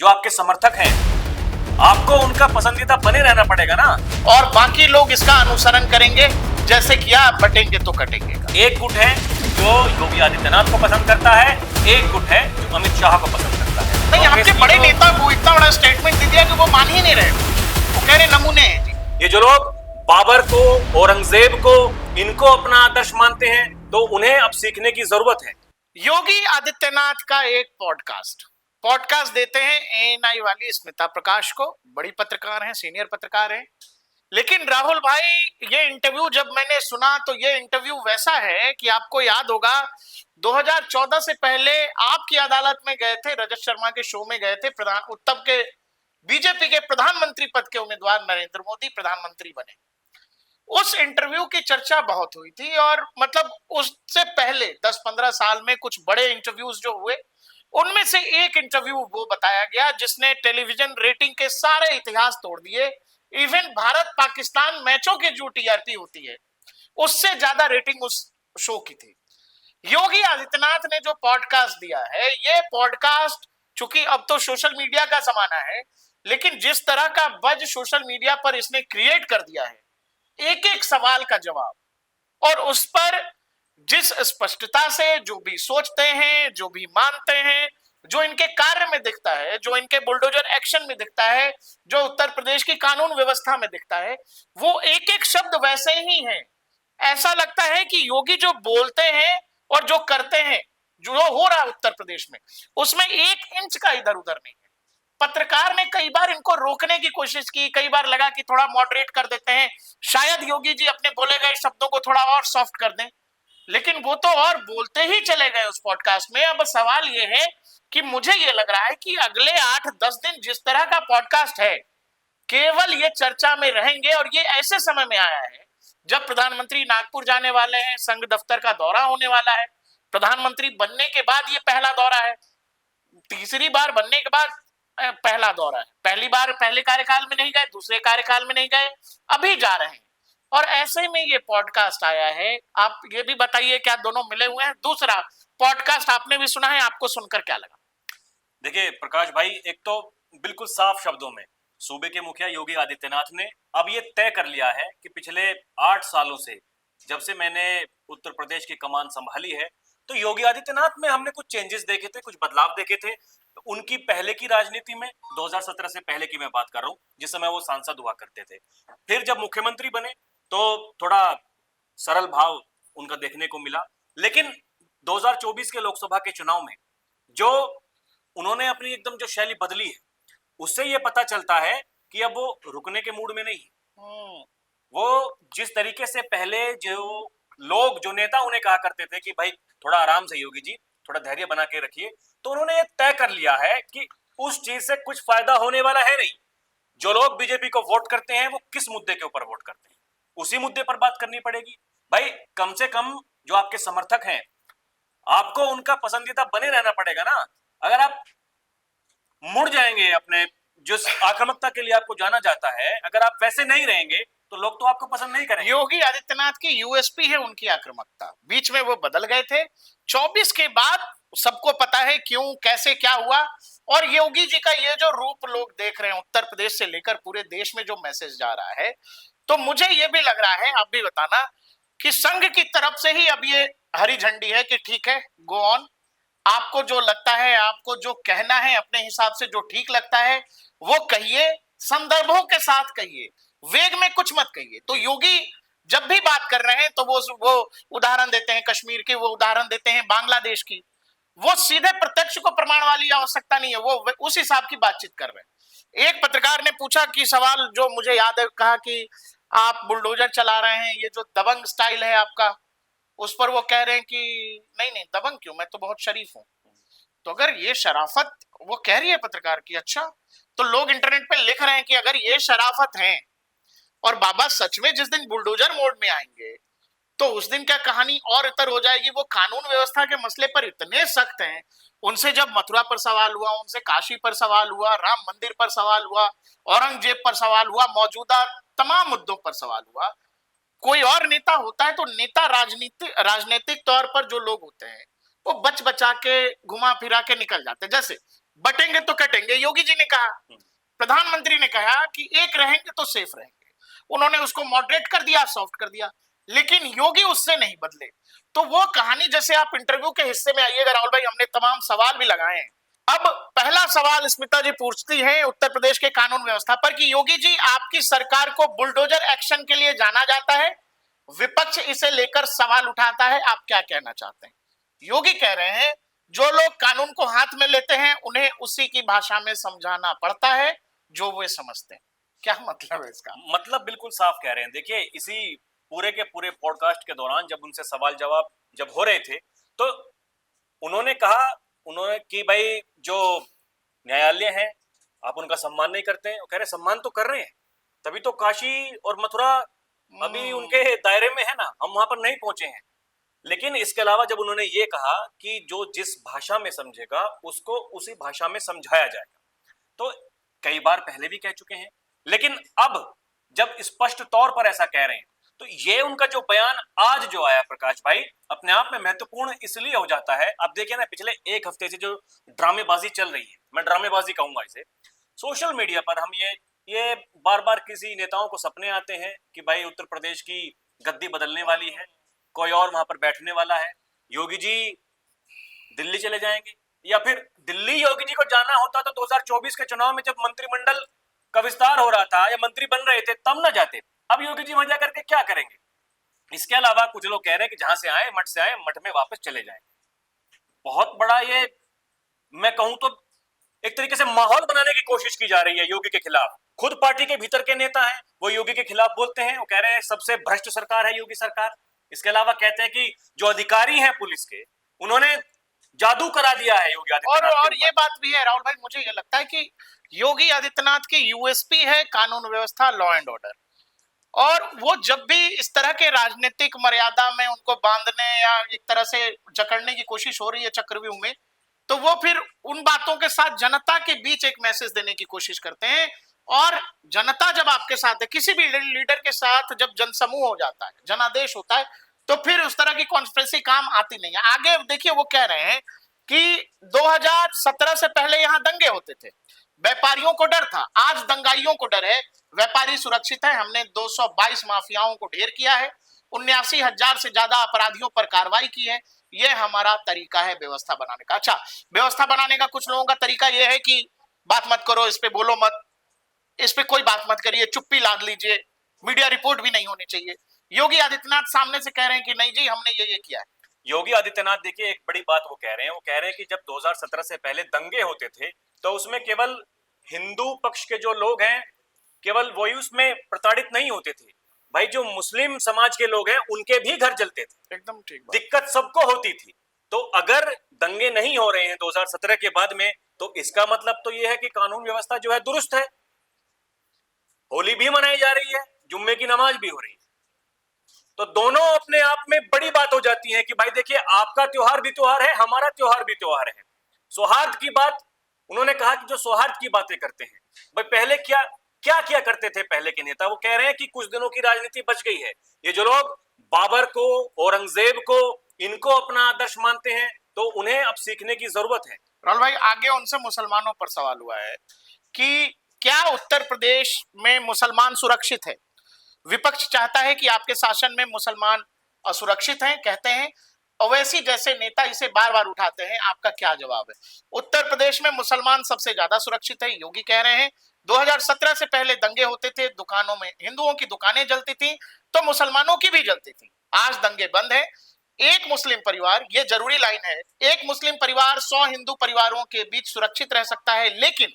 जो आपके समर्थक हैं, आपको उनका पसंदीदा बने रहना पड़ेगा ना। और बाकी लोग इसका अनुसरण करेंगे, जैसे किया बटेंगे तो कटेंगे का। एक गुट है जो योगी आदित्यनाथ को पसंद करता है, एक गुट है जो अमित शाह को पसंद करता है। नहीं, आपके बड़े नेता को इतना बड़ा स्टेटमेंट दे दिया कि वो मान ही नहीं रहे, वो कह रहे नमूने हैं जी। ये जो लोग बाबर को, औरंगजेब को, इनको अपना आदर्श मानते हैं, तो उन्हें अब सीखने की जरूरत है। योगी आदित्यनाथ का एक पॉडकास्ट देते हैं एएनआई वाली स्मिता प्रकाश को, बड़ी पत्रकार हैं, सीनियर पत्रकार हैं। लेकिन राहुल भाई, ये इंटरव्यू जब मैंने सुना तो ये इंटरव्यू वैसा है कि आपको याद होगा 2014 से पहले आपकी अदालत में गए थे, रजत शर्मा के शो में गए थे, तब के बीजेपी के प्रधानमंत्री पद के उम्मीदवार नरेंद्र मोदी प्रधानमंत्री बने। उस इंटरव्यू की चर्चा बहुत हुई थी और मतलब उससे पहले 10-15 साल में कुछ बड़े इंटरव्यूज जो हुए, उनमें से एक इंटरव्यू वो बताया गया जिसने टेलीविजन रेटिंग के सारे इतिहास तोड़ दिए। इवन भारत पाकिस्तान मैचों की जो टीआरपी होती है उससे ज्यादा रेटिंग उस शो की थी। योगी आदित्यनाथ ने जो पॉडकास्ट दिया है, ये पॉडकास्ट, चूंकि अब तो सोशल मीडिया का जमाना है, लेकिन जिस तरह का बज सोशल मीडिया पर इसने क्रिएट कर दिया है, एक एक सवाल का जवाब, और उस पर जिस स्पष्टता से जो भी सोचते हैं, जो भी मानते हैं, जो इनके कार्य में दिखता है, जो इनके बुलडोजर एक्शन में दिखता है, जो उत्तर प्रदेश की कानून व्यवस्था में दिखता है, वो एक एक शब्द वैसे ही है। ऐसा लगता है कि योगी जो बोलते हैं और जो करते हैं, जो हो रहा है उत्तर प्रदेश में, उसमें 1 इंच का इधर उधर नहीं है। पत्रकार ने कई बार इनको रोकने की कोशिश की, कई बार लगा कि थोड़ा मॉडरेट कर देते हैं, शायद योगी जी अपने बोले गए शब्दों को थोड़ा और सॉफ्ट कर दें, लेकिन वो तो और बोलते ही चले गए उस पॉडकास्ट में। अब सवाल ये है कि मुझे ये लग रहा है कि अगले 8-10 दिन जिस तरह का पॉडकास्ट है, केवल ये चर्चा में रहेंगे। और ये ऐसे समय में आया है जब प्रधानमंत्री नागपुर जाने वाले हैं, संघ दफ्तर का दौरा होने वाला है, प्रधानमंत्री बनने के बाद ये पहला दौरा है, तीसरी बार बनने के बाद पहला दौरा है। पहली बार पहले कार्यकाल में नहीं गए, दूसरे कार्यकाल में नहीं गए, अभी जा रहे हैं, और ऐसे में ये पॉडकास्ट आया है। आप ये भी बताइए, क्या दोनों मिले हुए हैं? दूसरा पॉडकास्ट आपने भी सुना है, आपको सुनकर क्या लगा? देखिए प्रकाश भाई, एक तो बिल्कुल साफ शब्दों में सूबे के मुखिया योगी आदित्यनाथ ने अब ये तय कर लिया है कि पिछले 8 सालों से, जब से मैंने उत्तर प्रदेश की कमान संभाली है, तो योगी आदित्यनाथ में हमने कुछ चेंजेस देखे थे, कुछ बदलाव देखे थे। उनकी पहले की राजनीति में, 2017 से पहले की मैं बात कर रहा हूँ, जिस समय वो सांसद हुआ करते थे। फिर जब मुख्यमंत्री बने तो थोड़ा सरल भाव उनका देखने को मिला, लेकिन 2024 के लोकसभा के चुनाव में जो उन्होंने अपनी एकदम जो शैली बदली है, उससे ये पता चलता है कि अब वो रुकने के मूड में नहीं है। वो जिस तरीके से पहले जो लोग, जो नेता उन्हें कहा करते थे कि भाई थोड़ा आराम से योगी जी, थोड़ा धैर्य बना के रखिए, तो उन्होंने ये तय कर लिया है कि उस चीज से कुछ फायदा होने वाला है नहीं। जो लोग बीजेपी को वोट करते हैं वो किस मुद्दे के ऊपर वोट करते हैं, उसी मुद्दे पर बात करनी पड़ेगी। भाई कम से कम जो आपके समर्थक हैं, आपको उनका पसंदीदा बने रहना पड़ेगा ना। अगर आप मुड़ जाएंगे अपने जिस आक्रामकता के लिए आपको जाना जाता है, अगर आप वैसे नहीं रहेंगे तो लोग तो आपको पसंद नहीं करेंगे। योगी आदित्यनाथ की यूएसपी है उनकी आक्रामकता। बीच में वो बदल गए थे, 24 के बाद सबको पता है क्यों, कैसे, क्या हुआ। और योगी जी का ये जो रूप लोग देख रहे हैं, उत्तर प्रदेश से लेकर पूरे देश में जो मैसेज जा रहा है, तो मुझे ये भी लग रहा है, आप भी बताना, कि संघ की तरफ से ही अब ये हरी झंडी है कि ठीक है, गो ऑन, आपको जो लगता है, आपको जो कहना है, अपने हिसाब से जो ठीक लगता है वो कहिए, संदर्भों के साथ कहिए, वेग में कुछ मत कहिए। तो योगी जब भी बात कर रहे हैं तो वो उदाहरण देते हैं कश्मीर की, वो उदाहरण देते हैं बांग्लादेश की, वो सीधे प्रत्यक्ष को प्रमाण वाली आवश्यकता नहीं है, वो उस हिसाब की बातचीत कर रहे हैं। एक पत्रकार ने पूछा कि सवाल जो मुझे याद है, कहा कि आप बुलडोजर चला रहे हैं, ये जो दबंग स्टाइल है आपका, उस पर वो कह रहे हैं कि नहीं नहीं, दबंग क्यों, मैं तो बहुत शरीफ हूं। तो अगर ये शराफत वो कह रही है पत्रकार की, अच्छा, तो लोग इंटरनेट पे लिख रहे हैं कि अगर ये शराफत है और बाबा सच में जिस दिन बुलडोजर मोड में आएंगे तो उस दिन क्या कहानी और इतर हो जाएगी। वो कानून व्यवस्था के मसले पर इतने सख्त हैं, उनसे जब मथुरा पर सवाल हुआ, उनसे काशी पर सवाल हुआ, राम मंदिर पर सवाल हुआ, औरंगजेब पर सवाल हुआ, मौजूदा तमाम मुद्दों पर सवाल हुआ। कोई और नेता होता है तो नेता राजनीतिक तौर पर जो लोग होते हैं वो बच बचा के, घुमा फिरा के निकल जाते हैं। जैसे बटेंगे तो कटेंगे, योगी जी ने कहा। प्रधानमंत्री ने कहा कि एक रहेंगे तो सेफ रहेंगे, उन्होंने उसको मॉडरेट कर दिया, सॉफ्ट कर दिया, लेकिन योगी उससे नहीं बदले। तो वो कहानी, जैसे आप इंटरव्यू के हिस्से में आइएगा राहुल भाई, हमने तमाम सवाल भी लगाए हैं। अब पहला सवाल स्मिता जी पूछती हैं उत्तर प्रदेश के कानून व्यवस्था पर कि योगी जी, आपकी सरकार को बुलडोजर एक्शन के लिए जाना जाता है, विपक्ष इसे लेकर सवाल उठाता है, आप क्या कहना चाहते हैं? योगी कह रहे हैं जो लोग कानून को हाथ में लेते हैं उन्हें उसी की भाषा में समझाना पड़ता है जो वे समझते हैं। क्या मतलब है इसका? मतलब बिल्कुल साफ कह रहे हैं। देखिए, इसी पूरे के पूरे पॉडकास्ट के दौरान जब उनसे सवाल जवाब जब हो रहे थे, तो उन्होंने कहा कि भाई जो न्यायालय है, आप उनका सम्मान नहीं करते हैं। वो कह रहे सम्मान तो कर रहे हैं, तभी तो काशी और मथुरा अभी उनके दायरे में है ना, हम वहां पर नहीं पहुंचे हैं। लेकिन इसके अलावा जब उन्होंने ये कहा कि जो जिस भाषा में समझेगा उसको उसी भाषा में समझाया जाएगा, तो कई बार पहले भी कह चुके हैं, लेकिन अब जब स्पष्ट तौर पर ऐसा कह रहे हैं, तो ये उनका जो बयान आज जो आया प्रकाश भाई, अपने आप में महत्वपूर्ण इसलिए हो जाता है। अब देखिए ना, पिछले एक हफ्ते से जो ड्रामेबाजी चल रही है, मैं ड्रामेबाजी कहूंगा इसे, सोशल मीडिया पर हम ये बार बार किसी नेताओं को सपने आते हैं कि भाई उत्तर प्रदेश की गद्दी बदलने वाली है, कोई और वहां पर बैठने वाला है, योगी जी दिल्ली चले जाएंगे, या फिर दिल्ली योगी जी को जाना होता तो 2024 के चुनाव में जब मंत्रिमंडल का विस्तार हो रहा था या मंत्री बन रहे थे तब ना जाते। अब योगी जी वहां जाकर के क्या करेंगे? इसके अलावा कुछ लोग कह रहे हैं कि जहां से आए मठ में वापस चले जाएं। बहुत बड़ा ये, मैं कहूं तो एक तरीके से माहौल बनाने की कोशिश की जा रही है योगी के खिलाफ। खुद पार्टी के भीतर के नेता हैं, वो योगी के खिलाफ बोलते हैं, वो कह रहे हैं सबसे भ्रष्ट सरकार है योगी सरकार। इसके अलावा कहते हैं कि जो अधिकारी हैं पुलिस के, उन्होंने जादू करा दिया है योगी आदित्यनाथ। और ये बात भी है राहुल भाई, मुझे ये लगता है कि योगी आदित्यनाथ की यूएसपी है कानून व्यवस्था, लॉ एंड ऑर्डर। और वो जब भी इस तरह के राजनीतिक मर्यादा में उनको बांधने या एक तरह से जकड़ने की कोशिश हो रही है चक्रव्यूह में, तो वो फिर उन बातों के साथ जनता के बीच एक मैसेज देने की कोशिश करते हैं। और जनता जब आपके साथ है, किसी भी लीडर के साथ जब जनसमूह हो जाता है, जनादेश होता है, तो फिर उस तरह की कॉन्स्पिरेसी काम आती नहीं है। आगे देखिए, वो कह रहे हैं कि 2017 से पहले यहां दंगे होते थे, व्यापारियों को डर था, आज दंगाइयों को डर है, व्यापारी सुरक्षित है, हमने 222 माफियाओं को ढेर किया है, 79,000 से ज्यादा अपराधियों पर कार्रवाई की है, ये हमारा तरीका है व्यवस्था बनाने का। अच्छा, व्यवस्था बनाने का कुछ लोगों का तरीका ये है कि बात मत करो, इस पे बोलो मत, इस पे कोई बात मत करिए, चुप्पी लाद लीजिए, मीडिया रिपोर्ट भी नहीं होनी चाहिए। योगी आदित्यनाथ सामने से कह रहे हैं कि नहीं जी, हमने ये किया है। योगी आदित्यनाथ देखिए एक बड़ी बात वो कह रहे हैं, वो कह रहे हैं कि जब 2017 से पहले दंगे होते थे तो उसमें केवल हिंदू पक्ष के जो लोग हैं केवल वही उसमें प्रताड़ित नहीं होते थे, भाई जो मुस्लिम समाज के लोग हैं उनके भी घर जलते थे। एकदम ठीक बात। दिक्कत सबको होती थी। तो अगर दंगे नहीं हो रहे हैं 2017 के बाद में, तो इसका मतलब तो यह है कि कानून व्यवस्था जो है दुरुस्त है। होली भी मनाई जा रही है, जुम्मे की नमाज भी हो रही है, तो दोनों अपने आप में बड़ी बात हो जाती है कि भाई देखिए आपका त्योहार भी त्योहार है, हमारा त्योहार भी त्योहार है। सौहार्द की बात उन्होंने कहा कि जो सौहार्द की बातें करते हैं, भाई पहले क्या क्या किया करते थे पहले के नेता? वो कह रहे हैं कि कुछ दिनों की राजनीति बच गई है। ये जो लोग बाबर को, औरंगजेब को, इनको अपना आदर्श मानते हैं, तो उन्हें अब सीखने की जरूरत है। राहुल भाई, आगे उनसे मुसलमानों पर सवाल हुआ है कि क्या उत्तर प्रदेश में मुसलमान सुरक्षित है? विपक्ष चाहता है कि आपके शासन में मुसलमान असुरक्षित हैं, कहते हैं। ओवैसी जैसे नेता इसे बार बार उठाते हैं, आपका क्या जवाब है? उत्तर प्रदेश में मुसलमान सबसे ज्यादा सुरक्षित है, योगी कह रहे हैं। 2017 से पहले दंगे होते थे, दुकानों में हिंदुओं की दुकानें जलती थी, तो मुसलमानों की भी जलती थी, आज दंगे बंद है। एक मुस्लिम परिवार, ये जरूरी लाइन है, एक मुस्लिम परिवार 100 हिंदू परिवारों के बीच सुरक्षित रह सकता है, लेकिन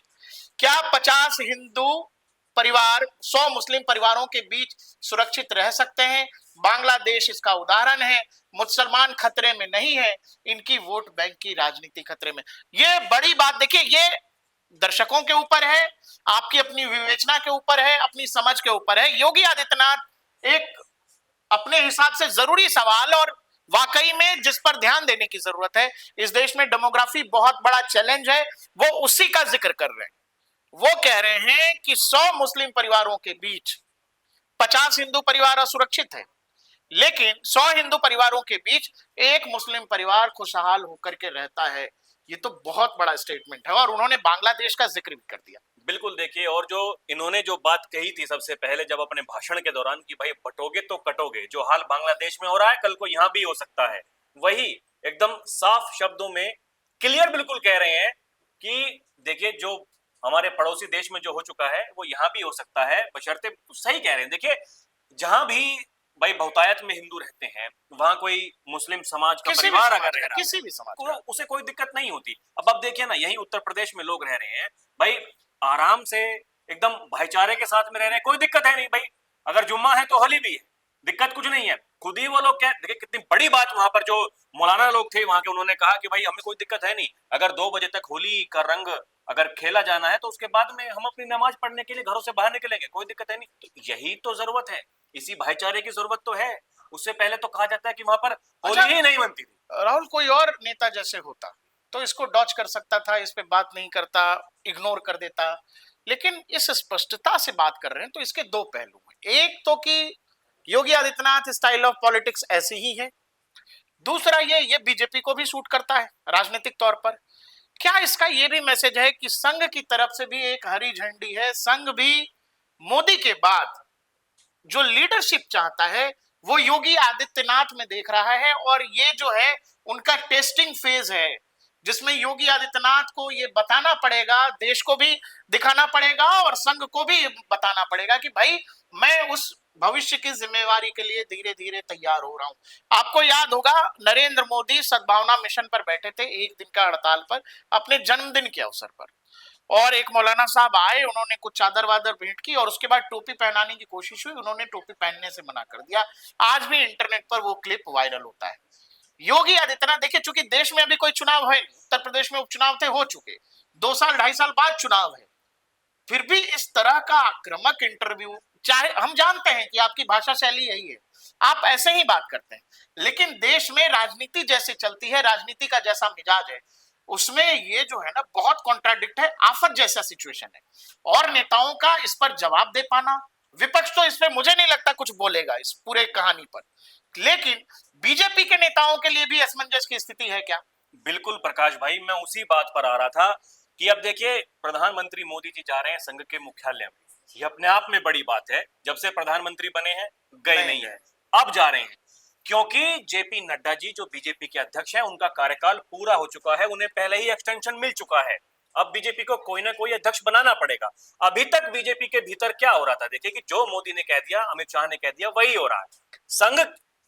क्या 50 हिंदू परिवार 100 मुस्लिम परिवारों के बीच सुरक्षित रह सकते हैं? बांग्लादेश इसका उदाहरण है। मुसलमान खतरे में नहीं है, इनकी वोट बैंक की राजनीति खतरे में। ये बड़ी बात, देखिए, ये दर्शकों के ऊपर है, आपकी अपनी विवेचना के ऊपर है, अपनी समझ के ऊपर है। योगी आदित्यनाथ एक अपने हिसाब से जरूरी सवाल, और वाकई में जिस पर ध्यान देने की जरूरत है, इस देश में डेमोग्राफी बहुत बड़ा चैलेंज है, वो उसी का जिक्र कर रहे हैं। वो कह रहे हैं कि 100 मुस्लिम परिवारों के बीच 50 हिंदू परिवार असुरक्षित है, लेकिन 100 हिंदू परिवारों के बीच एक मुस्लिम परिवार खुशहाल होकर के रहता है। ये तो बहुत बड़ा स्टेटमेंट है और उन्होंने बांग्लादेश का जिक्र भी कर दिया। बिल्कुल देखिए, और जो इन्होंने जो बात कही थी सबसे पहले जब अपने भाषण के दौरान कि भाई बटोगे तो कटोगे, जो हाल बांग्लादेश में हो रहा है कल को यहाँ भी हो सकता है, वही एकदम साफ शब्दों में क्लियर बिल्कुल कह रहे हैं कि देखिए जो हमारे पड़ोसी देश में जो हो चुका है वो यहाँ भी हो सकता है, बशर्ते सही कह रहे हैं। देखिए जहां भी भाई बहुतायत में हिंदू रहते हैं, वहां कोई मुस्लिम समाज का किसी भी परिवार समाज अगर का, रह रहा किसी है भी समाज तो का। उसे कोई दिक्कत नहीं होती। अब देखिए ना, यही उत्तर प्रदेश में लोग रह रहे हैं भाई, आराम से एकदम भाईचारे के साथ में रह रहे हैं, कोई दिक्कत है नहीं भाई। अगर जुम्मा है तो होली भी है, दिक्कत कुछ नहीं है। खुद ही वो लोग क्या देखिए, कितनी बड़ी बात वहां पर जो मौलाना लोग थे वहां के, उन्होंने कहा कि भाई हमें कोई दिक्कत है नहीं, अगर 2 बजे तक होली का रंग अगर खेला जाना है तो उसके बाद में हम अपनी नमाज पढ़ने के लिए घरों से बाहर निकलेंगे, कोई दिक्कत है नहीं। तो यही तो जरूरत है, इसी भाईचारे की जरूरत तो है। उससे पहले तो कहा जाता है कि वहां पर होली अच्छा ही नहीं बनती थी। राहुल, कोई और नेता जैसे होता तो इसको डॉच कर सकता था, इस पे बात नहीं करता, इग्नोर कर देता, लेकिन इस स्पष्टता से बात कर रहे हैं तो इसके दो पहलू हैं। एक तो कि Yogi Adityanath style of politics ऐसी ही है, दूसरा ये बीजेपी को भी सूट करता है राजनीतिक तौर पर। क्या इसका ये भी मैसेज है कि संघ की तरफ से भी एक हरी झंडी है, संघ भी मोदी के बाद जो लीडरशिप चाहता है वो योगी आदित्यनाथ में देख रहा है, और ये जो है उनका टेस्टिंग फेज है जिसमें योगी आदित्यनाथ को ये बताना पड़ेगा, देश को भी दिखाना पड़ेगा और संघ को भी बताना पड़ेगा कि भाई मैं उस भविष्य की जिम्मेवारी के लिए धीरे धीरे तैयार हो रहा हूं। आपको याद होगा नरेंद्र मोदी सद्भावना मिशन पर बैठे थे एक दिन का हड़ताल पर अपने जन्मदिन के अवसर पर, और एक मौलाना साहब आए, उन्होंने कुछ चादर वादर भेंट की और उसके बाद टोपी पहनाने की कोशिश हुई, उन्होंने टोपी पहनने से मना कर दिया। आज भी इंटरनेट पर वो क्लिप वायरल होता है। योगी आदित्यनाथ देखिए, चूंकि देश में अभी कोई चुनाव है नहीं, उत्तर प्रदेश में उपचुनाव थे, हो चुके, 2 साल 2.5 साल बाद चुनाव है, फिर भी इस तरह का आक्रामक इंटरव्यू, चाहे हम जानते हैं कि आपकी भाषा शैली यही है, आप ऐसे ही बात करते हैं, लेकिन देश में राजनीति जैसे चलती है, राजनीति का जैसा मिजाज है, उसमें ये जो है ना बहुत कॉन्ट्राडिक्ट है, आफत जैसा सिचुएशन है। और नेताओं का इस पर जवाब दे पाना, विपक्ष तो इस पर मुझे नहीं लगता कुछ बोलेगा इस पूरे कहानी पर, लेकिन बीजेपी के नेताओं के लिए भी असमंजस की स्थिति है क्या? बिल्कुल प्रकाश भाई, मैं उसी बात पर आ रहा था कि अब देखिए प्रधानमंत्री मोदी जी जा रहे हैं संघ के मुख्यालय में, ये अपने आप में बड़ी बात है। जब से प्रधानमंत्री बने हैं गए नहीं है, अब जा रहे हैं क्योंकि जेपी नड्डा जी जो बीजेपी के अध्यक्ष हैं उनका कार्यकाल पूरा हो चुका है, उन्हें पहले ही एक्सटेंशन मिल चुका है। अब बीजेपी को कोई ना कोई अध्यक्ष बनाना पड़ेगा। अभी तक बीजेपी के भीतर क्या हो रहा था, देखिए कि जो मोदी ने कह दिया, अमित शाह ने कह दिया, वही हो रहा है। संघ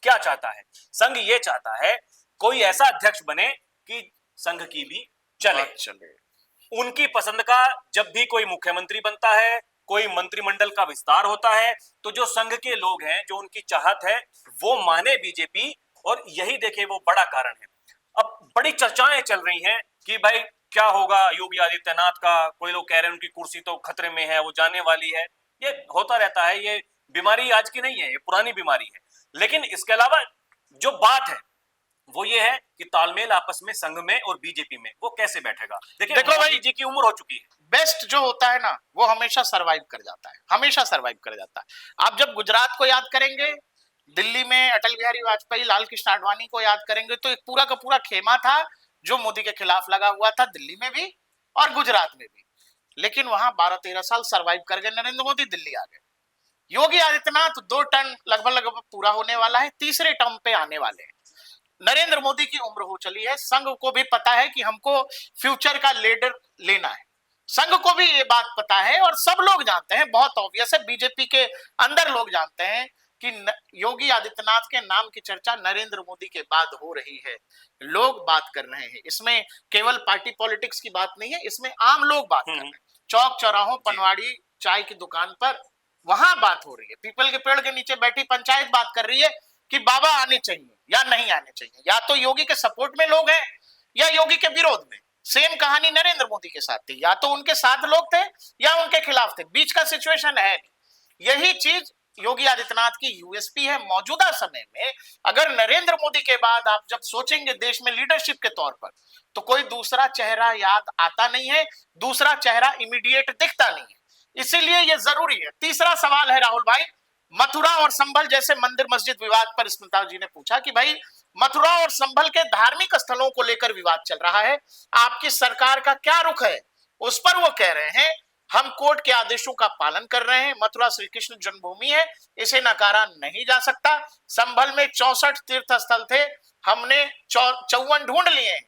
क्या चाहता है? संघ ये चाहता है कोई ऐसा अध्यक्ष बने कि संघ की भी चले। उनकी पसंद का जब भी कोई मुख्यमंत्री बनता है, कोई मंत्रिमंडल का विस्तार होता है, तो जो संघ के लोग हैं, जो उनकी चाहत है, वो माने बीजेपी, और यही देखिए वो बड़ा कारण है। अब बड़ी चर्चाएं चल रही हैं कि भाई क्या होगा योगी आदित्यनाथ का, कोई लोग कह रहे हैं उनकी कुर्सी तो खतरे में है, वो जाने वाली है। ये होता रहता है, ये बीमारी आज की नहीं है, ये पुरानी बीमारी है। लेकिन इसके अलावा जो बात है वो ये है कि तालमेल आपस में संघ में और बीजेपी में वो कैसे बैठेगा। देखिए देखो भाई, मोदी जी की उम्र हो चुकी है, बेस्ट जो होता है ना वो हमेशा सरवाइव कर जाता है, हमेशा सरवाइव कर जाता है। आप जब गुजरात को याद करेंगे, दिल्ली में अटल बिहारी वाजपेयी, लाल कृष्ण आडवाणी को याद करेंगे, तो एक पूरा का पूरा खेमा था जो मोदी के खिलाफ लगा हुआ था, दिल्ली में भी और गुजरात में भी, लेकिन वहां 12-13 साल सरवाइव कर गए नरेंद्र मोदी, दिल्ली आ गए। योगी आदित्यनाथ 2 टर्म लगभग लगभग पूरा होने वाला है, तीसरे टर्म पे आने वाले हैं। नरेंद्र मोदी की उम्र हो चली है, संघ को भी पता है कि हमको फ्यूचर का लीडर लेना है, संघ को भी ये बात पता है, और सब लोग जानते हैं, बहुत ऑब्वियस है, बीजेपी के अंदर लोग जानते हैं कि योगी आदित्यनाथ के नाम की चर्चा नरेंद्र मोदी के बाद हो रही है, लोग बात कर रहे हैं। इसमें केवल पार्टी पॉलिटिक्स की बात नहीं है, इसमें आम लोग बात कर रहे हैं, चौक चौराहों, पनवाड़ी, चाय की दुकान पर, वहां बात हो रही है, पीपल के पेड़ के नीचे बैठी पंचायत बात कर रही है कि बाबा आने चाहिए या नहीं आने चाहिए, या तो योगी के सपोर्ट में लोग हैं या योगी के विरोध में। सेम कहानी नरेंद्र मोदी के साथ थी, या तो उनके साथ लोग थे या उनके खिलाफ थे, बीच का सिचुएशन है नहीं। यही चीज योगी आदित्यनाथ की यूएसपी है मौजूदा समय में। अगर नरेंद्र मोदी के बाद आप जब सोचेंगे देश में लीडरशिप के तौर पर, तो कोई दूसरा चेहरा याद आता नहीं है, दूसरा चेहरा इमीडिएट दिखता नहीं है, इसीलिए यह जरूरी है। तीसरा सवाल है राहुल भाई, मथुरा और संभल जैसे मंदिर मस्जिद विवाद पर स्मिता जी ने पूछा कि भाई मथुरा और संभल के धार्मिक स्थलों को लेकर विवाद चल रहा है। आपकी सरकार का क्या रुख है, उस पर वो कह रहे हैं हम कोर्ट के आदेशों का पालन कर रहे हैं। मथुरा श्री कृष्ण जन्मभूमि है, इसे नकारा नहीं जा सकता। संभल में 64 तीर्थ स्थल थे, हमने 54 ढूंढ लिए हैं,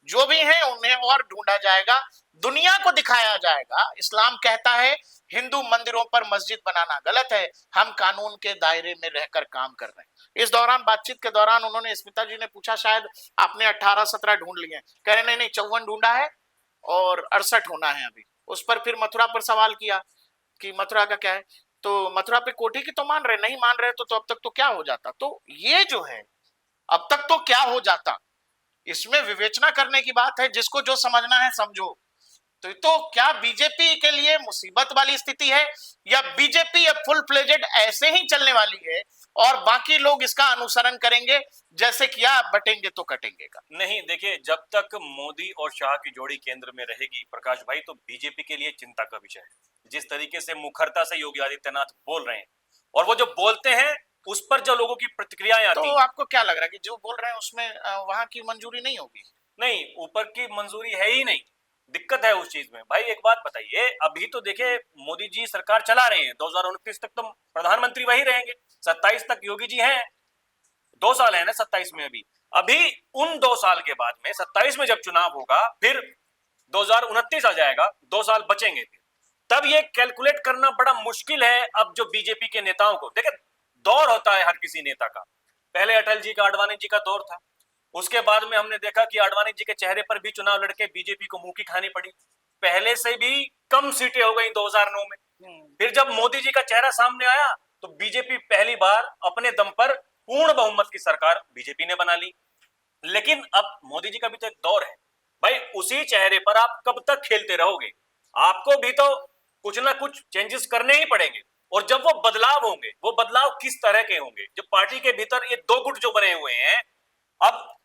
जो भी हैं उन्हें और ढूंढा जाएगा, दुनिया को दिखाया जाएगा। इस्लाम कहता है हिंदू मंदिरों पर मस्जिद बनाना गलत है, हम कानून के दायरे में रहकर काम कर रहे हैं। इस दौरान बातचीत के दौरान उन्होंने, स्मिता जी ने पूछा शायद आपने 18-17 ढूंढ लिए हैं, कह रहे नहीं 54 ढूंढा है और 68 होना है अभी। उस पर फिर मथुरा पर सवाल किया कि मथुरा का क्या है, तो मथुरा पे कोठी की तो मान रहे, नहीं मान रहे तो अब तक तो क्या हो जाता। तो ये जो है अब तक तो क्या हो जाता, इसमें विवेचना करने की बात है, जिसको जो समझना है समझो। तो क्या बीजेपी के लिए मुसीबत वाली स्थिति है, या बीजेपी अब फुल फ्लेजेड ऐसे ही चलने वाली है और बाकी लोग इसका अनुसरण करेंगे, जैसे किया बटेंगे तो कटेंगे का? नहीं, देखिए, जब तक मोदी और शाह की जोड़ी केंद्र में रहेगी प्रकाश भाई, तो बीजेपी के लिए चिंता का विषय है। जिस तरीके से मुखरता से योगी आदित्यनाथ बोल रहे हैं और वो जो बोलते हैं उस पर जो लोगों की प्रतिक्रियाएं आती तो हैं, आपको क्या लग रहा है कि जो बोल रहे हैं उसमें वहां की मंजूरी नहीं होगी? नहीं, ऊपर की मंजूरी है ही नहीं, दिक्कत है उस चीज में। भाई एक बात बताइए, अभी तो देखिए मोदी जी सरकार चला रहे हैं, 2029 तक तो प्रधानमंत्री वही रहेंगे, 27 तक योगी जी हैं, 2 साल है ना 27 में। अभी अभी उन 2 साल के बाद में 27 में जब चुनाव होगा, फिर 2029 आ जाएगा, 2 साल बचेंगे, तब ये कैलकुलेट करना बड़ा मुश्किल है। अब जो बीजेपी के नेताओं को देखिए, दौर होता है हर किसी नेता का। पहले अटल जी का, आडवाणी जी का दौर था, उसके बाद में हमने देखा कि आडवाणी जी के चेहरे पर भी चुनाव लड़के बीजेपी को मुंह की खानी पड़ी, पहले से भी कम सीटें हो गई 2009 में। फिर जब मोदी जी का चेहरा सामने आया तो बीजेपी पहली बार अपने दम पर पूर्ण बहुमत की सरकार बीजेपी ने बना ली। लेकिन अब मोदी जी का भी तो एक दौर है भाई, उसी चेहरे पर आप कब तक खेलते रहोगे? आपको भी तो कुछ ना कुछ चेंजेस करने ही पड़ेंगे। और जब वो बदलाव होंगे, वो बदलाव किस तरह के होंगे? जब पार्टी के भीतर ये दो गुट जो बने हुए हैं, अब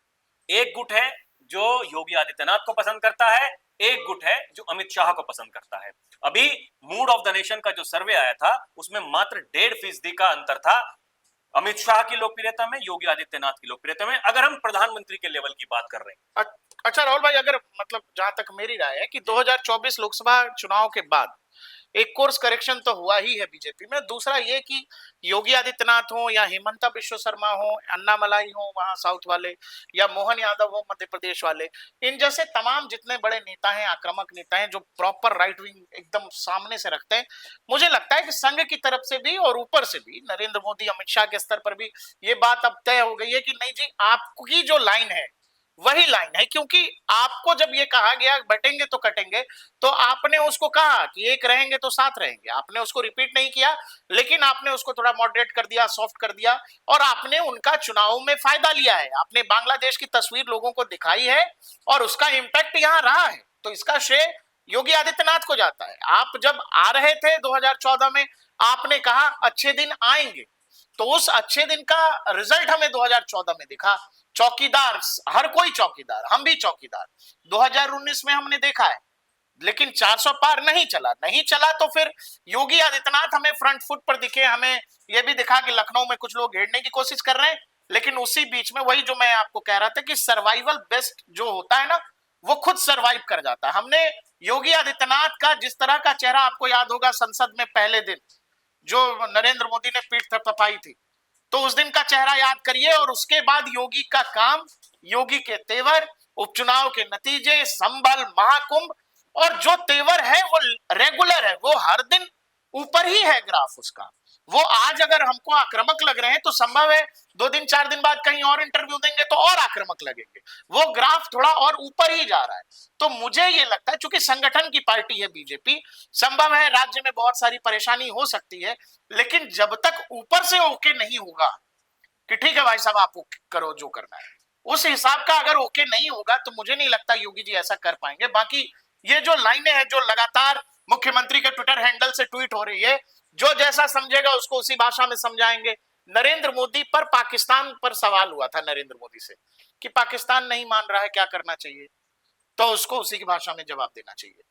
एक गुट है जो योगी आदित्यनाथ को पसंद करता है, एक गुट है जो अमित शाह को पसंद करता है। अभी मूड ऑफ द नेशन का जो सर्वे आया था, उसमें मात्र 1.5% का अंतर था अमित शाह की लोकप्रियता में, योगी आदित्यनाथ की लोकप्रियता में, अगर हम प्रधानमंत्री के लेवल की बात कर रहे हैं। अच्छा राहुल भाई, अगर मतलब जहां तक मेरी राय है कि 2024 लोकसभा चुनाव के बाद एक कोर्स करेक्शन तो हुआ ही है बीजेपी में। दूसरा ये कि योगी आदित्यनाथ हो या हेमंता बिश्व शर्मा हो, अन्नामलाई हो वहां साउथ वाले, या मोहन यादव हो मध्य प्रदेश वाले, इन जैसे तमाम जितने बड़े नेता हैं, आक्रामक नेता हैं, जो प्रॉपर राइट विंग एकदम सामने से रखते हैं, मुझे लगता है कि संघ की तरफ से भी और ऊपर से भी, नरेंद्र मोदी अमित शाह के स्तर पर भी ये बात अब तय हो गई है कि नहीं जी, आपकी जो लाइन है वही लाइन है। क्योंकि आपको जब ये कहा गया बटेंगे तो कटेंगे, तो आपने उसको कहा कि एक रहेंगे तो साथ रहेंगे, आपने उसको रिपीट नहीं किया, लेकिन आपने उसको थोड़ा मॉडरेट कर दिया, सॉफ्ट कर दिया, और आपने उनका चुनाव में फायदा लिया है। आपने बांग्लादेश की तस्वीर लोगों को दिखाई है और उसका इंपैक्ट यहां रहा है, तो इसका श्रेय योगी आदित्यनाथ को जाता है। आप जब आ रहे थे 2014 में, आपने कहा अच्छे दिन आएंगे, तो उस अच्छे दिन का रिजल्ट हमें 2014 में दिखा। चौकीदार, हर कोई चौकीदार, हम भी चौकीदार 2019 में हमने देखा है, लेकिन 400 पार नहीं चला। नहीं चला तो फिर योगी आदित्यनाथ हमें फ्रंट फुट पर दिखे, हमें यह भी दिखा कि लखनऊ में कुछ लोग घेरने की कोशिश कर रहे हैं, लेकिन उसी बीच में वही जो मैं आपको कह रहा था कि सर्वाइवल बेस्ट जो होता है ना, वो खुद सर्वाइव कर जाता है। हमने योगी आदित्यनाथ का जिस तरह का चेहरा, आपको याद होगा संसद में पहले दिन जो नरेंद्र मोदी ने पीठ थपथपाई थी, तो उस दिन का चेहरा याद करिए, और उसके बाद योगी का काम, योगी के तेवर, उपचुनाव के नतीजे, संभल, महाकुंभ, और जो तेवर है वो रेगुलर है, वो हर दिन ऊपर ही है ग्राफ उसका। वो आज अगर हमको आक्रामक लग रहे हैं तो संभव है 2 दिन 4 दिन बाद कहीं और इंटरव्यू देंगे तो और आक्रामक लगेंगे, वो ग्राफ थोड़ा और ऊपर ही जा रहा है। तो मुझे ये लगता है, चूंकि संगठन की पार्टी है बीजेपी, संभव है राज्य में बहुत सारी परेशानी हो सकती है, लेकिन जब तक ऊपर से ओके नहीं होगा कि ठीक है भाई साहब आप करो जो करना है, उस हिसाब का अगर ओके नहीं होगा, तो मुझे नहीं लगता योगी जी ऐसा कर पाएंगे। बाकी ये जो लाइनें हैं जो लगातार मुख्यमंत्री के ट्विटर हैंडल से ट्वीट हो रही है, जो जैसा समझेगा उसको उसी भाषा में समझाएंगे। नरेंद्र मोदी पर, पाकिस्तान पर सवाल हुआ था नरेंद्र मोदी से कि पाकिस्तान नहीं मान रहा है, क्या करना चाहिए, तो उसको उसी की भाषा में जवाब देना चाहिए।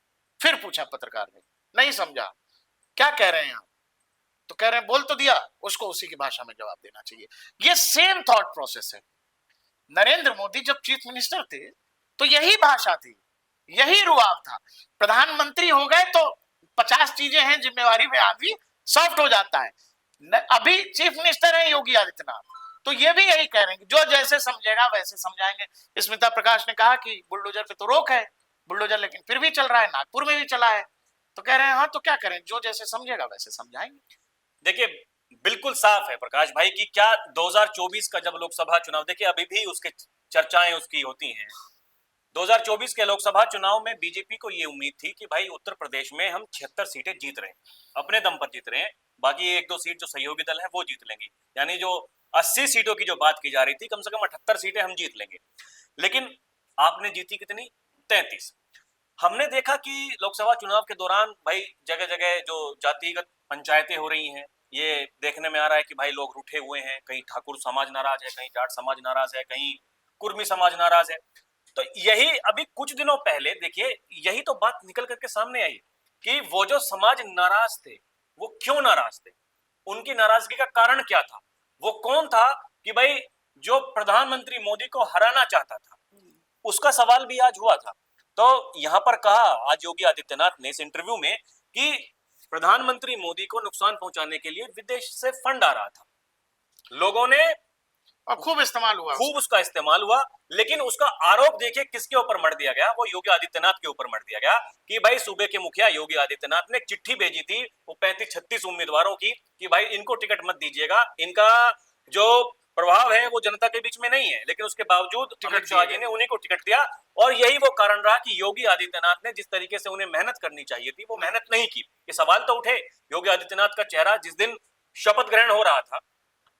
फिर पूछा पत्रकार ने, नहीं समझा, क्या कह रहे हैं आप, तो कह रहे हैं बोल तो दिया, उसको उसी की भाषा में जवाब देना चाहिए। ये सेम थॉट प्रोसेस है। नरेंद्र मोदी जब चीफ मिनिस्टर थे तो यही भाषा थी, यही रुआब था। प्रधानमंत्री हो गए तो 50 चीजें हैं जिम्मेवारी में आदमी सॉफ्ट हो जाता है। अभी चीफ मिनिस्टर है योगी आदित्यनाथ, तो ये भी यही कह रहे हैं कि जो जैसे समझेगा वैसे समझाएंगे। स्मिता प्रकाश ने कहा कि बुलडोजर पे तो रोक है, बुलडोजर लेकिन फिर भी चल रहा है, नागपुर में भी चला है, तो कह रहे हैं हाँ तो क्या करें, जो जैसे समझेगा वैसे समझाएंगे। देखिए बिल्कुल साफ है प्रकाश भाई कि क्या 2024 का जब लोकसभा चुनाव, देखिए अभी भी उसके चर्चाएं उसकी होती हैं। 2024 के लोकसभा चुनाव में बीजेपी को ये उम्मीद थी कि भाई उत्तर प्रदेश में हम 76 सीटें जीत रहे हैं, अपने दम पर जीत रहे हैं, बाकी एक दो सीट जो सहयोगी दल है वो जीत लेंगे, यानी जो 80 सीटों की जो बात की जा रही थी, कम से कम 78 सीटें हम जीत लेंगे। लेकिन आपने जीती कितनी? 33। हमने देखा कि लोकसभा चुनाव के दौरान भाई जगह जगह जो जातिगत पंचायतें हो रही हैं, ये देखने में आ रहा है कि भाई लोग रूठे हुए हैं, कहीं ठाकुर समाज नाराज है, कहीं जाट समाज नाराज है, कहीं कुर्मी समाज नाराज है। तो यही अभी कुछ दिनों पहले देखिए यही तो बात निकल करके सामने आई कि वो जो समाज नाराज थे वो क्यों नाराज थे, उनकी नाराजगी का कारण क्या था, वो कौन था कि भाई जो प्रधानमंत्री मोदी को हराना चाहता था, उसका सवाल भी आज हुआ था। तो यहां पर कहा आज योगी आदित्यनाथ ने इस इंटरव्यू में कि प्रधानमंत्री मोदी को नुकसान पहुंचाने के लिए विदेश से फंड आ रहा था, लोगों ने और खूब इस्तेमाल हुआ, खूब उसका इस्तेमाल हुआ। लेकिन उसका आरोप देखिए किसके ऊपर मढ़ दिया गया, वो योगी आदित्यनाथ के ऊपर मढ़ दिया गया कि भाई सूबे के मुखिया योगी आदित्यनाथ ने चिट्ठी भेजी थी वो 35-36 उम्मीदवारों की कि भाई इनको टिकट मत दीजिएगा, इनका जो प्रभाव है वो जनता के बीच में नहीं है, लेकिन उसके बावजूद अमित शाह जी ने उन्हीं को टिकट दिया। और यही वो कारण रहा कि योगी आदित्यनाथ ने जिस तरीके से उन्हें मेहनत करनी चाहिए थी वो मेहनत नहीं की। ये सवाल तो उठे, योगी आदित्यनाथ का चेहरा जिस दिन शपथ ग्रहण हो रहा था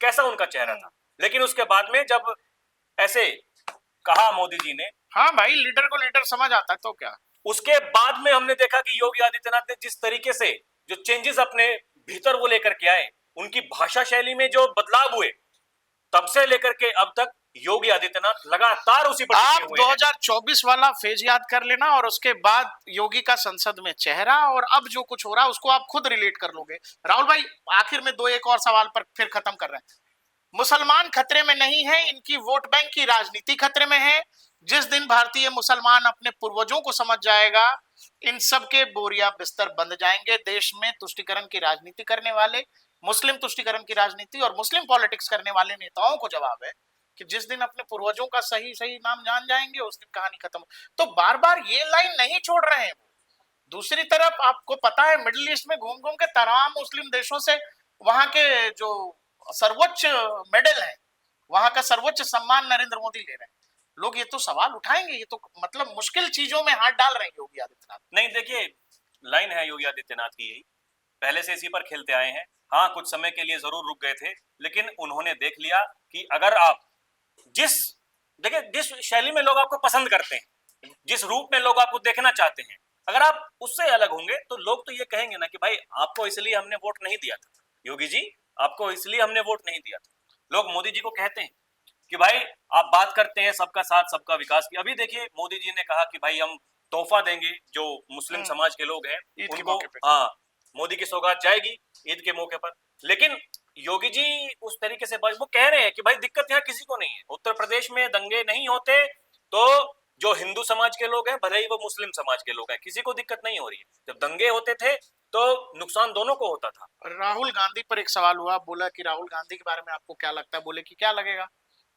कैसा उनका चेहरा था, लेकिन उसके बाद में जब ऐसे कहा मोदी जी ने, हाँ भाई लीडर को लीडर समझ आता है तो क्या। उसके बाद में हमने देखा कि योगी आदित्यनाथ ने जिस तरीके से जो चेंजेस अपने भीतर वो लेकर के आए, उनकी भाषा शैली में जो बदलाव हुए, तब से लेकर के अब तक योगी आदित्यनाथ लगातार उसी पर आप टिके हुए हैं। 2024 वाला फेज याद कर लेना और उसके बाद योगी का संसद में चेहरा और अब जो कुछ हो रहा है उसको आप खुद रिलेट कर लोगे। राहुल भाई आखिर में दो एक और सवाल पर फिर खत्म कर रहे हैं। मुसलमान खतरे में नहीं है, इनकी वोट बैंक की राजनीति खतरे में है। जिस दिन भारतीय मुसलमान अपने पूर्वजों को समझ जाएगा, इन सब के बोरिया बिस्तर बंद जाएंगे। देश में तुष्टिकरण की राजनीति करने वाले, मुस्लिम तुष्टिकरण की राजनीति और मुस्लिम पॉलिटिक्स करने वाले नेताओं को जवाब है कि जिस दिन अपने पूर्वजों का सही सही नाम जान जाएंगे उस दिन कहानी खत्म। तो बार बार ये लाइन नहीं छोड़ रहे हैं। दूसरी तरफ आपको पता है मिडिल ईस्ट में घूम घूम के तमाम मुस्लिम देशों से वहां के जो सर्वोच्च मेडल है, वहां का सर्वोच्च सम्मान नरेंद्र मोदी ले रहे हैं। लोग ये तो सवाल उठाएंगे, ये तो मतलब मुश्किल चीजों में हाथ डाल रहे हैं योगी आदित्यनाथ। नहीं देखिए लाइन है योगी आदित्यनाथ की यही, पहले से इसी पर खेलते आए हैं। हाँ कुछ समय के लिए जरूर रुक गए थे, लेकिन उन्होंने देख लिया कि अगर आप जिस देखिए जिस शैली में लोग आपको पसंद करते हैं, जिस रूप में लोग आपको देखना चाहते हैं, अगर आप उससे अलग होंगे तो लोग तो ये कहेंगे ना कि भाई आपको इसलिए हमने वोट नहीं दिया था, योगी जी आपको इसलिए हमने वोट नहीं दिया था। लोग मोदी जी को कहते हैं कि भाई आप बात करते हैं सबका साथ सबका विकास की, अभी देखिए मोदी जी ने कहा कि भाई हम तोहफा देंगे जो मुस्लिम समाज के लोग हैं ईद के उनको, मौके पे। हाँ मोदी की सौगात जाएगी ईद के मौके पर। लेकिन योगी जी उस तरीके से वो कह रहे हैं कि भाई दिक्कत यहाँ किसी को नहीं है, उत्तर प्रदेश में दंगे नहीं होते तो जो हिंदू समाज के लोग हैं भले ही वो मुस्लिम समाज के लोग हैं किसी को दिक्कत नहीं हो रही है, जब दंगे होते थे तो नुकसान दोनों को होता था। राहुल गांधी पर एक सवाल हुआ, बोला कि राहुल गांधी के बारे में आपको क्या लगता है? बोले कि क्या लगेगा,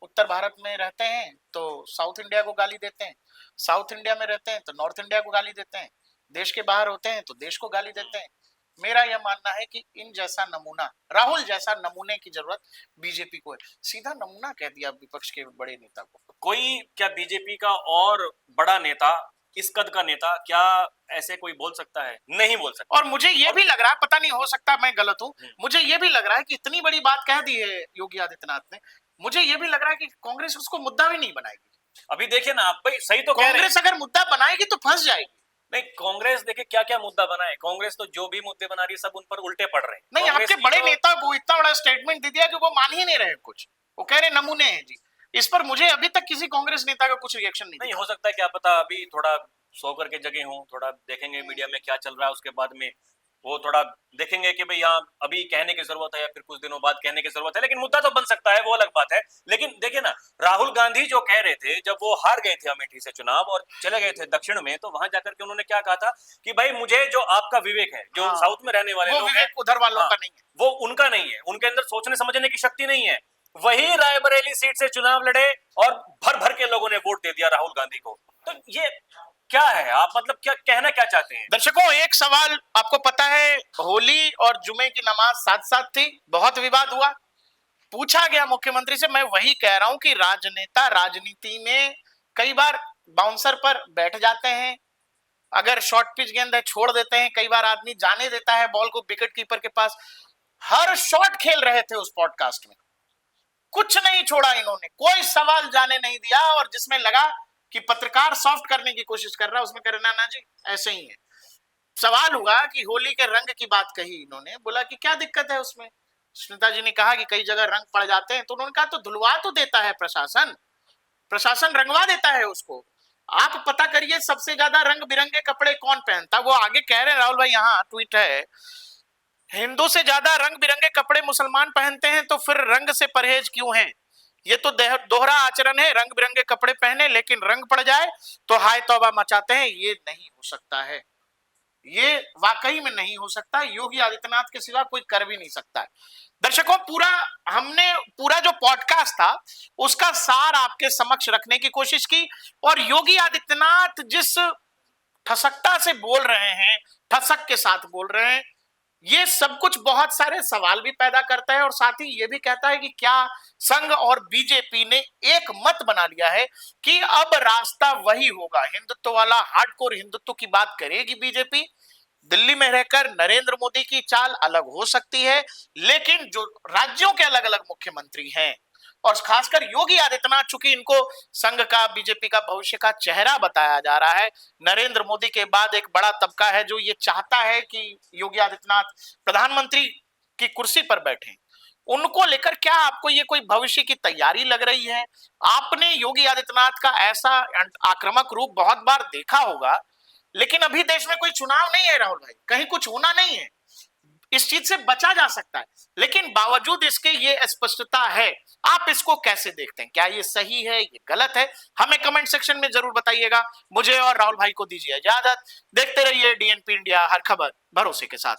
उत्तर भारत में रहते हैं तो साउथ इंडिया को गाली देते हैं, साउथ इंडिया में रहते हैं तो नॉर्थ इंडिया को गाली देते हैं, देश के बाहर होते हैं तो देश को गाली देते हैं। मेरा यह मानना है कि इन जैसा नमूना, राहुल जैसा नमूने की जरूरत बीजेपी को है। सीधा नमूना कह दिया विपक्ष के बड़े नेता को। कोई क्या बीजेपी का और बड़ा नेता, इस कद का नेता क्या ऐसे कोई बोल सकता है? नहीं बोल सकता। और मुझे ये भी लग रहा है, पता नहीं हो सकता मैं गलत हूँ, मुझे ये भी लग रहा है कि इतनी बड़ी बात कह दी है योगी आदित्यनाथ ने, मुझे ये भी लग रहा है कि कांग्रेस उसको मुद्दा भी नहीं बनाएगी। अभी देखिए ना आप, भाई सही तो कह रहे हैं। कांग्रेस अगर मुद्दा बनाएगी तो फंस जाएगी। नहीं कांग्रेस देखिए क्या क्या मुद्दा बनाए, कांग्रेस तो जो भी मुद्दे बना रही है सब उन पर उल्टे पड़ रहे हैं। नहीं, आपके बड़े नेता को इतना बड़ा स्टेटमेंट दे दिया कि वो मान ही नहीं रहे कुछ, वो कह रहे नमूने हैं जी। इस पर मुझे अभी तक किसी कांग्रेस नेता का कुछ रिएक्शन नहीं। हो सकता है क्या पता अभी थोड़ा सो करके जगे हों, थोड़ा देखेंगे मीडिया में क्या चल रहा है, उसके बाद में वो थोड़ा देखेंगे कि भाई यहाँ अभी कहने की जरूरत है या फिर कुछ दिनों बाद कहने की जरूरत है, लेकिन मुद्दा तो बन सकता है, वो अलग बात है। लेकिन देखिए ना, राहुल गांधी जो कह रहे थे जब वो हार गए थे अमेठी से चुनाव और चले गए थे दक्षिण में, तो वहां जाकर के उन्होंने क्या कहा था कि भाई मुझे जो आपका विवेक है, जो हाँ, साउथ में रहने वाले वो लोग हैं, विवेक उधर वालों हाँ, का नहीं है। वो उनका नहीं है, उनके अंदर सोचने समझने की शक्ति नहीं है। वही रायबरेली सीट से चुनाव लड़े और भर भर के लोगों ने वोट दे दिया राहुल गांधी को। तो ये क्या है, आप मतलब क्या कहना क्या चाहते हैं? दर्शकों, एक सवाल आपको पता है, होली और जुमे की नमाज साथ साथ थी, बहुत विवाद हुआ, पूछा गया मुख्यमंत्री से। मैं वही कह रहा हूं कि राजनेता राजनीति में कई बार बाउंसर पर बैठ जाते हैं, अगर शॉर्ट पिच गेंद है छोड़ देते हैं, कई बार आदमी जाने देता है बॉल को विकेट कीपर के पास। हर शॉट खेल रहे थे उस पॉडकास्ट में, कुछ नहीं छोड़ा इन्होंने, कोई सवाल जाने नहीं दिया, और जिसमें लगा कि पत्रकार सॉफ्ट करने की कोशिश कर रहा है, उसमें करे ना जी ऐसे ही है। सवाल हुआ कि होली के रंग की बात कही इन्होंने, बोला कि क्या दिक्कत है उसमें। स्मिता जी ने कहा कि कई जगह रंग पड़ जाते हैं, तो उन्होंने कहा तो धुलवा तो देता है प्रशासन, प्रशासन रंगवा देता है उसको। आप पता करिए सबसे ज्यादा रंग बिरंगे कपड़े कौन पहनता। वो आगे कह रहे हैं राहुल भाई, यहाँ ट्वीट है, हिंदू से ज्यादा रंग बिरंगे कपड़े मुसलमान पहनते हैं, तो फिर रंग से परहेज क्यों है। ये तो दोहरा आचरण है, रंग बिरंगे कपड़े पहने लेकिन रंग पड़ जाए तो हाय तौबा मचाते हैं। ये नहीं हो सकता है, ये वाकई में नहीं हो सकता। योगी आदित्यनाथ के सिवा कोई कर भी नहीं सकता है। दर्शकों, हमने पूरा जो पॉडकास्ट था उसका सार आपके समक्ष रखने की कोशिश की, और योगी आदित्यनाथ जिस ठसकता से बोल रहे हैं, ठसक के साथ बोल रहे हैं, ये सब कुछ बहुत सारे सवाल भी पैदा करता है, और साथ ही ये भी कहता है कि क्या संघ और बीजेपी ने एक मत बना लिया है कि अब रास्ता वही होगा, हिंदुत्व वाला, हार्डकोर हिंदुत्व की बात करेगी बीजेपी। दिल्ली में रहकर नरेंद्र मोदी की चाल अलग हो सकती है, लेकिन जो राज्यों के अलग अलग मुख्यमंत्री हैं, और खासकर योगी आदित्यनाथ, चूंकि इनको संघ का, बीजेपी का भविष्य का चेहरा बताया जा रहा है, नरेंद्र मोदी के बाद एक बड़ा तबका है जो ये चाहता है कि योगी आदित्यनाथ प्रधानमंत्री की कुर्सी पर बैठे, उनको लेकर क्या आपको ये कोई भविष्य की तैयारी लग रही है? आपने योगी आदित्यनाथ का ऐसा आक्रामक रूप बहुत बार देखा होगा, लेकिन अभी देश में कोई चुनाव नहीं है राहुल भाई, कहीं कुछ होना नहीं है, इस चीज से बचा जा सकता है, लेकिन बावजूद इसके ये स्पष्टता है। आप इसको कैसे देखते हैं, क्या ये सही है, ये गलत है? हमें कमेंट सेक्शन में जरूर बताइएगा। मुझे और राहुल भाई को दीजिए इजाजत। देखते रहिए डीएनपी इंडिया, हर खबर भरोसे के साथ।